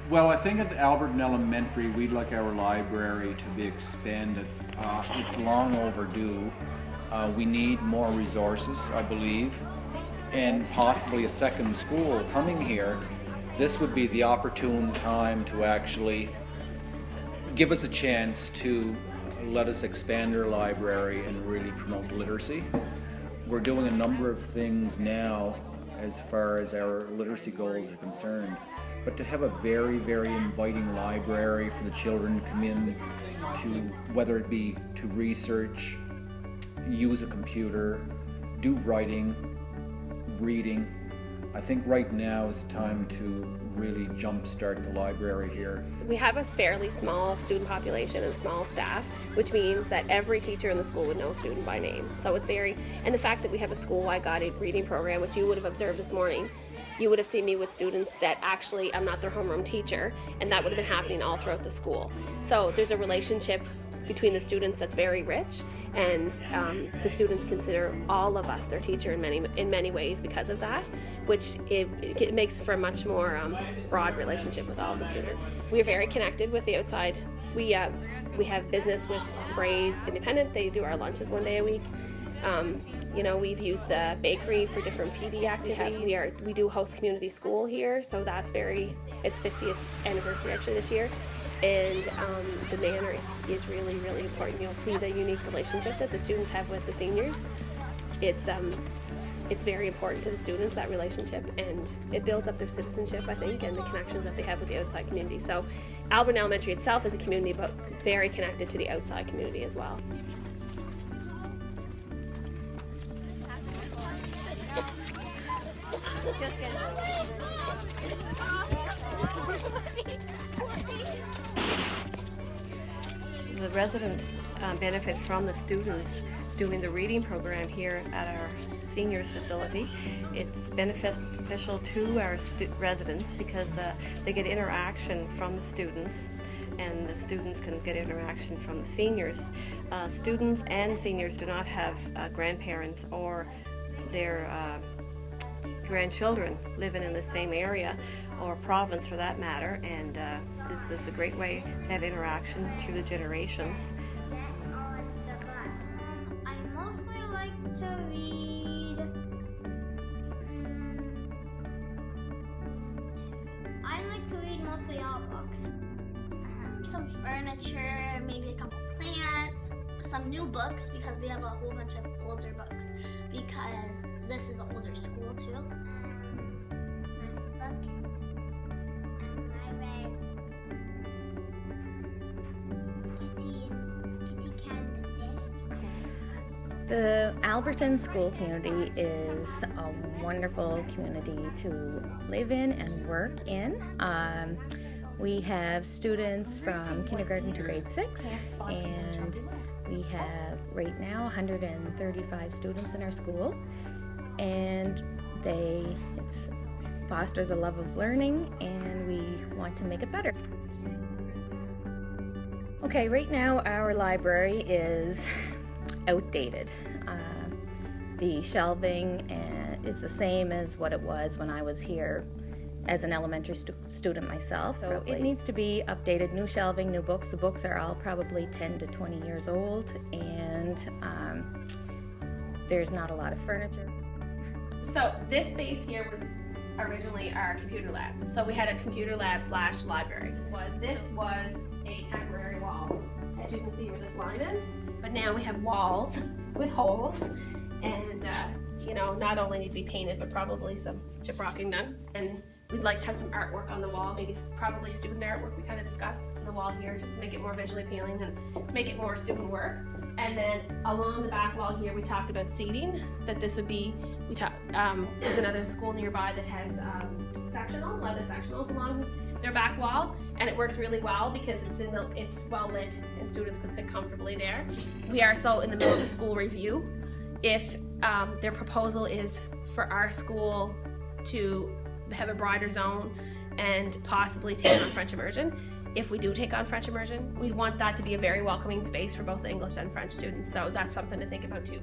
Well, I think at Alberton Elementary, we'd like our library to be expanded. It's long overdue. We need more resources, I believe, and possibly a second school coming here. This would be the opportune time to actually give us a chance to let us expand our library and really promote literacy. We're doing a number of things now as far as our literacy goals are concerned, but to have a very, very inviting library for the children to come in to, whether it be to research, use a computer, do writing, reading. I think right now is the time to really jumpstart the library here. We have a fairly small student population and small staff, which means that every teacher in the school would know a student by name. So it's and the fact that we have a school-wide guided reading program, which you would have observed this morning, you would have seen me with students that actually I'm not their homeroom teacher, and that would have been happening all throughout the school. So there's a relationship between the students that's very rich, and the students consider all of us their teacher in many ways because of that, which it makes for a much more broad relationship with all of the students. We are very connected with the outside. We have business with Bray's Independent. They do our lunches one day a week. We've used the bakery for different PD activities. We do host community school here, so it's 50th anniversary actually this year. And the manor is really, really important. You'll see the unique relationship that the students have with the seniors. It's very important to the students, that relationship, and it builds up their citizenship, I think, and the connections that they have with the outside community. So Alberton Elementary itself is a community, but very connected to the outside community as well. The residents benefit from the students doing the reading program here at our seniors facility. It's beneficial to our residents because they get interaction from the students, and the students can get interaction from the seniors. Students and seniors do not have grandparents or their grandchildren living in the same area or province for that matter, and this is a great way to have interaction through the generations. I mostly like to read. I like to read mostly all books. Some furniture, maybe a couple plants, some new books because we have a whole bunch of older books because this is an older school too. This book. I read Kitty Cat and the Fish. The Alberton School community is a wonderful community to live in and work in. We have students from kindergarten to grade 6, and we have right now 135 students in our school, and it fosters a love of learning, and we want to make it better. Okay, right now our library is outdated. The shelving is the same as what it was when I was here as an elementary student myself. So it needs to be updated, new shelving, new books. The books are all probably 10 to 20 years old, and there's not a lot of furniture. So this space here was originally our computer lab. So we had a computer lab / library. This was a temporary wall, as you can see where this line is. But now we have walls with holes, and not only need to be painted, but probably some gyprocking done. And we'd like to have some artwork on the wall, probably student artwork we kind of discussed on the wall here, just to make it more visually appealing and make it more student work. And then along the back wall here, we talked about seating, that this would be, there's another school nearby that has leather sectionals along their back wall, and it works really well because it's well lit and students can sit comfortably there. We are so in the middle of a school review. If their proposal is for our school to have a broader zone and possibly take on French immersion. If we do take on French immersion, we'd want that to be a very welcoming space for both English and French students. So that's something to think about too.